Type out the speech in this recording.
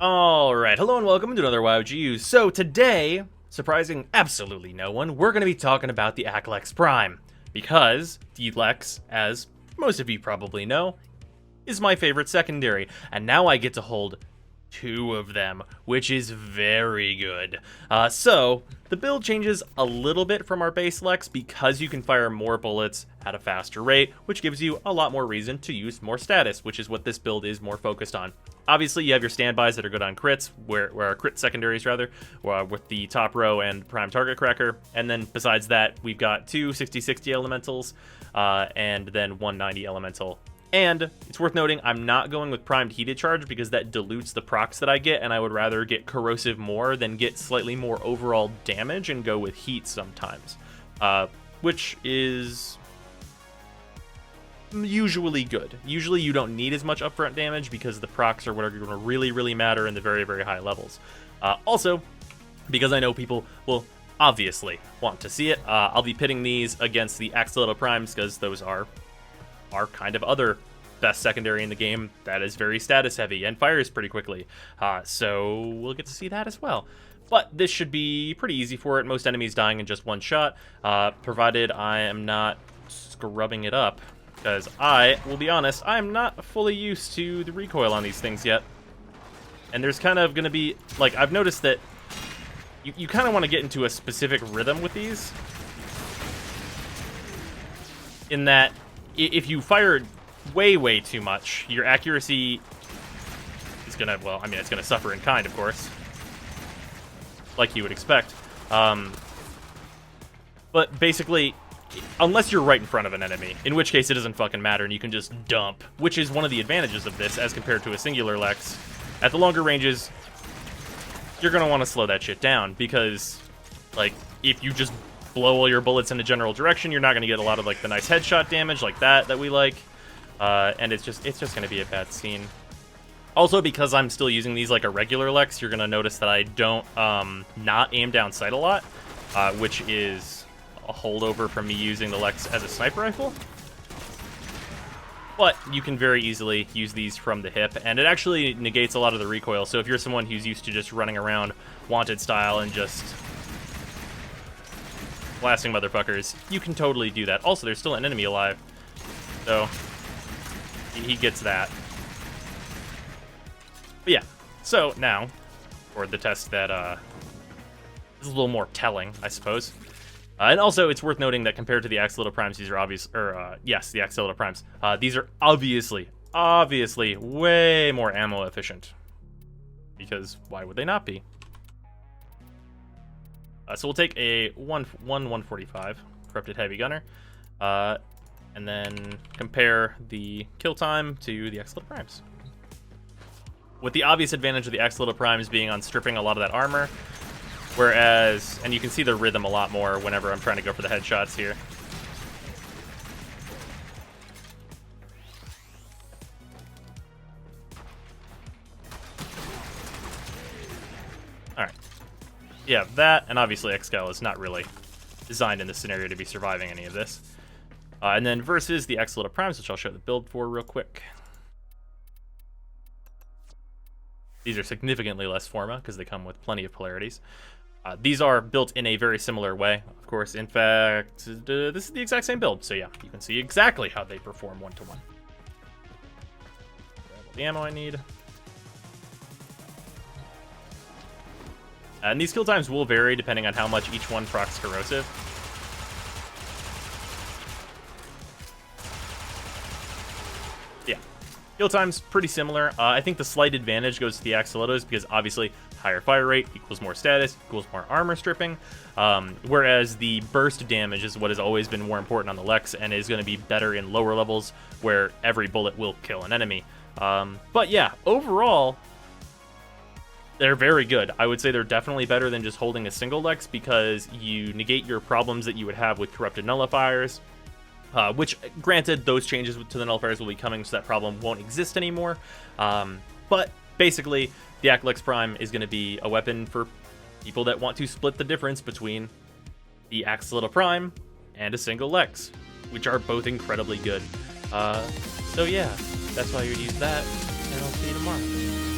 Alright, hello and welcome to another WoWGU. So today, surprising absolutely no one, we're going to be talking about the AkLex Prime. Because the Lex, as most of you probably know, is my favorite secondary. And now I get to hold two of them, which is very good. So, the build changes a little bit from our base Lex because you can fire more bullets at a faster rate, which gives you a lot more reason to use more status, which is what this build is more focused on. Obviously, you have your standbys that are good on crits, where our crit secondaries, rather, with the top row and prime target cracker. And then besides that, we've got two 60-60 elementals, and then one 90 elemental. And it's worth noting, I'm not going with primed heated charge because that dilutes the procs that I get, and I would rather get corrosive more than get slightly more overall damage and go with heat sometimes, which is usually good. Usually you don't need as much upfront damage because the procs are what are going to really matter in the very high levels. Also, because I know people will obviously want to see it, I'll be pitting these against the AkLex Primes because those are kind of other best secondary in the game that is very status heavy and fires pretty quickly. So we'll get to see that as well. But this should be pretty easy for it. Most enemies dying in just one shot, provided I am not scrubbing it up. Because I will be honest, I'm not fully used to the recoil on these things yet. And there's kind of going to be, like, I've noticed that you kind of want to get into a specific rhythm with these. In that, if you fire way too much, your accuracy is going to, well, I mean, it's going to suffer in kind, of course. Like you would expect. But basically, unless you're right in front of an enemy, in which case it doesn't fucking matter and you can just dump, which is one of the advantages of this as compared to a singular Lex. At the longer ranges, you're going to want to slow that shit down because, like, if you just blow all your bullets in a general direction, you're not going to get a lot of, like, the nice headshot damage like that we like. And it's just going to be a bad scene. Also, because I'm still using these like a regular Lex, you're going to notice that I don't not aim down sight a lot, which is a holdover from me using the Lex as a sniper rifle. But you can very easily use these from the hip, and it actually negates a lot of the recoil. So if you're someone who's used to just running around wanted style and just blasting motherfuckers, you can totally do that. Also, there's still an enemy alive, so he gets that. But yeah, so now for the test that is a little more telling, I suppose. And also, it's worth noting that compared to the AkLex Primes, these are obvious, or yes, the AkLex Primes, these are obviously way more ammo efficient. Because why would they not be? So we'll take a 145 Corrupted Heavy Gunner, and then compare the kill time to the AkLex Primes. With the obvious advantage of the AkLex Primes being on stripping a lot of that armor, whereas, and you can see the rhythm a lot more whenever I'm trying to go for the headshots here. Alright. Yeah, that, and obviously Xcal is not really designed in this scenario to be surviving any of this. And then versus the AkLex Primes, which I'll show the build for real quick. These are significantly less forma because they come with plenty of polarities. These are built in a very similar way, of course. In fact, this is the exact same build, so yeah, you can see exactly how they perform one-to-one. Grab all the ammo I need. And these kill times will vary depending on how much each one procs corrosive. Yeah, kill time's pretty similar. I think the slight advantage goes to the AkLex because obviously higher fire rate equals more status, equals more armor stripping, whereas the burst damage is what has always been more important on the Lex and is going to be better in lower levels where every bullet will kill an enemy. But yeah, overall, they're very good. I would say they're definitely better than just holding a single Lex because you negate your problems that you would have with corrupted nullifiers, which, granted, those changes to the nullifiers will be coming, so that problem won't exist anymore. But basically, the AkLex Prime is going to be a weapon for people that want to split the difference between the AkLex Prime and a single Lex, which are both incredibly good. So yeah, that's why you use that, and I'll see you tomorrow.